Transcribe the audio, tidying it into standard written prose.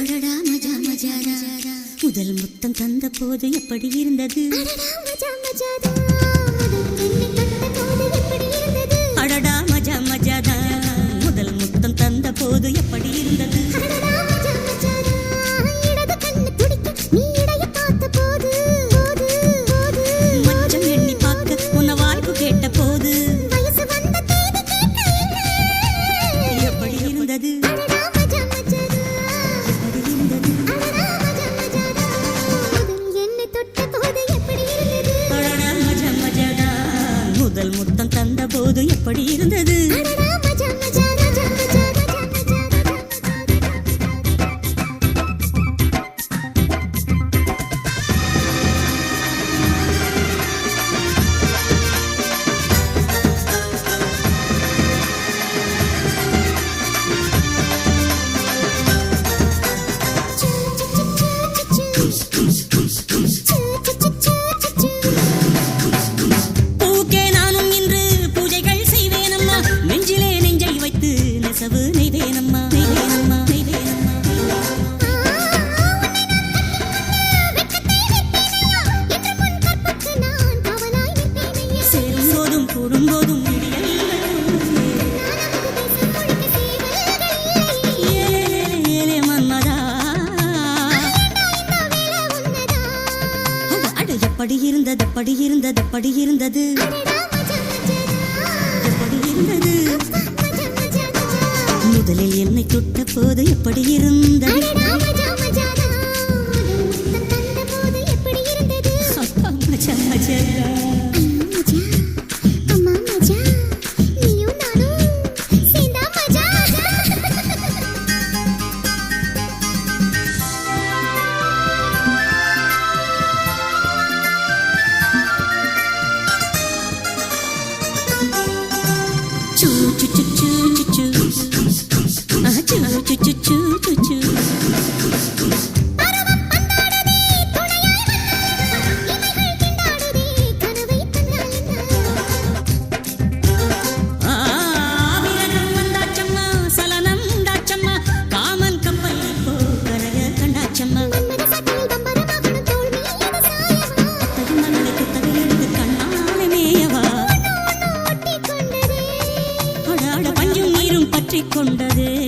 அடடா மஜா மஜாடா முதல் முத்தம் தந்த போது எப்படி இருந்தது அடடா மஜா மஜாடா முதல் முத்தம் தந்த போது எப்படி இருந்தது மச்சம் எண்ணி பார்க்க உன்ன வாய்ப்பு கேட்ட போது எப்படி இருந்தது முதல் முத்தம் தந்த போது எப்படி இருந்தது எப்படி இருந்தது எப்படி இருந்தது எப்படி இருந்தது எப்படி இருந்தது முதலில் என்னை தொட்ட போது எப்படி இருந்தது மஜா மஜா கொண்டதே